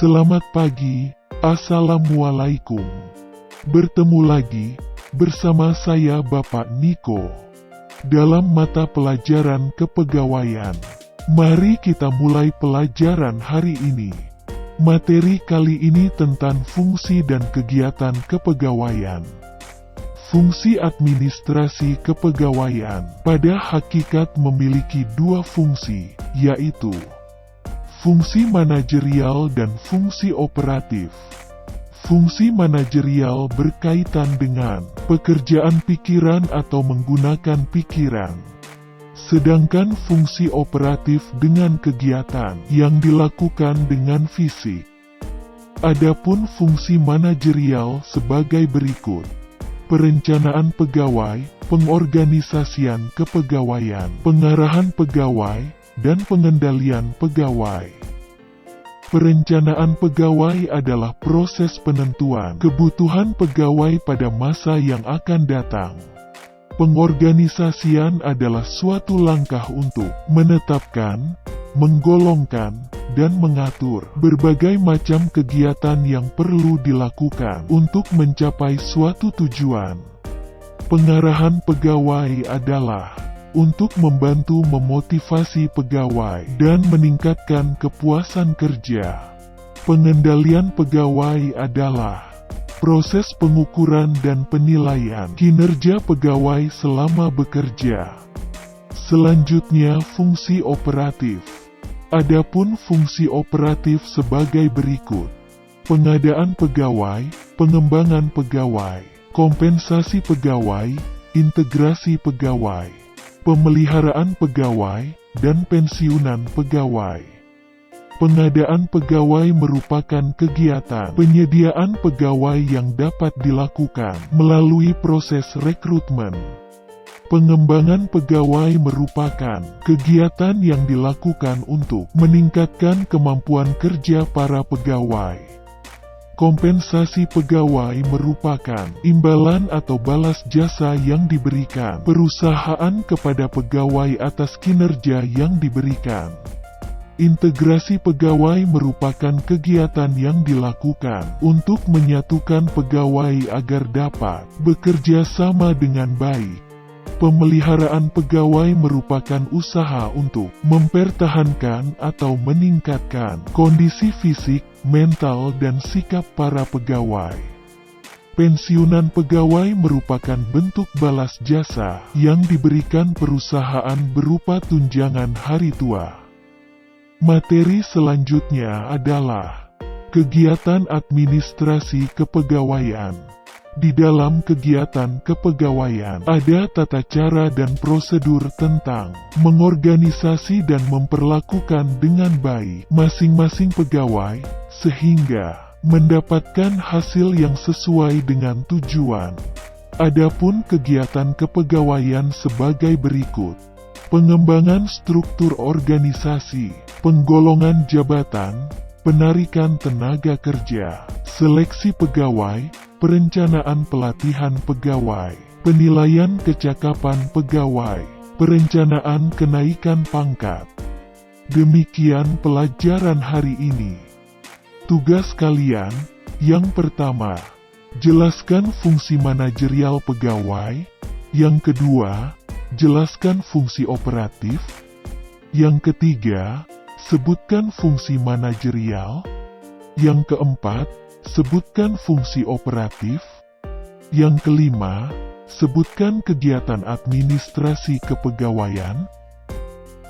Selamat pagi, Assalamualaikum. Bertemu lagi bersama saya Bapak Niko dalam mata pelajaran kepegawaian. Mari kita mulai pelajaran hari ini. Materi kali ini tentang fungsi dan kegiatan kepegawaian. Fungsi administrasi kepegawaian pada hakikat memiliki dua fungsi, yaitu fungsi manajerial dan fungsi operatif. Fungsi manajerial berkaitan dengan pekerjaan pikiran atau menggunakan pikiran. Sedangkan fungsi operatif dengan kegiatan yang dilakukan dengan fisik. Adapun fungsi manajerial sebagai berikut: perencanaan pegawai, pengorganisasian kepegawaian, pengarahan pegawai, dan pengendalian pegawai. Perencanaan pegawai adalah proses penentuan kebutuhan pegawai pada masa yang akan datang. Pengorganisasian adalah suatu langkah untuk menetapkan, menggolongkan, dan mengatur berbagai macam kegiatan yang perlu dilakukan untuk mencapai suatu tujuan. Pengarahan pegawai adalah untuk membantu memotivasi pegawai dan meningkatkan kepuasan kerja. Pengendalian pegawai adalah proses pengukuran dan penilaian kinerja pegawai selama bekerja. Selanjutnya, fungsi operatif. Adapun fungsi operatif sebagai berikut: pengadaan pegawai, pengembangan pegawai, kompensasi pegawai, integrasi pegawai, pemeliharaan pegawai, dan pensiunan pegawai. Pengadaan pegawai merupakan kegiatan penyediaan pegawai yang dapat dilakukan melalui proses rekrutmen. Pengembangan pegawai merupakan kegiatan yang dilakukan untuk meningkatkan kemampuan kerja para pegawai. Kompensasi pegawai merupakan imbalan atau balas jasa yang diberikan perusahaan kepada pegawai atas kinerja yang diberikan. Integrasi pegawai merupakan kegiatan yang dilakukan untuk menyatukan pegawai agar dapat bekerja sama dengan baik. Pemeliharaan pegawai merupakan usaha untuk mempertahankan atau meningkatkan kondisi fisik, mental, dan sikap para pegawai. Pensiunan pegawai merupakan bentuk balas jasa yang diberikan perusahaan berupa tunjangan hari tua. Materi selanjutnya adalah kegiatan administrasi kepegawaian. Di dalam kegiatan kepegawaian ada tata cara dan prosedur tentang mengorganisasi dan memperlakukan dengan baik masing-masing pegawai, sehingga mendapatkan hasil yang sesuai dengan tujuan. Adapun kegiatan kepegawaian sebagai berikut: pengembangan struktur organisasi, penggolongan jabatan, penarikan tenaga kerja, seleksi pegawai, perencanaan pelatihan pegawai, penilaian kecakapan pegawai, perencanaan kenaikan pangkat. Demikian pelajaran hari ini. Tugas kalian, yang pertama, jelaskan fungsi manajerial pegawai. Yang kedua, jelaskan fungsi operatif. Yang ketiga, sebutkan fungsi manajerial. Yang keempat, sebutkan fungsi operatif. Yang kelima, sebutkan kegiatan administrasi kepegawaian.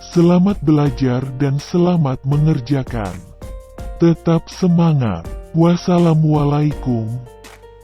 Selamat belajar dan selamat mengerjakan. Tetap semangat. Wassalamualaikum.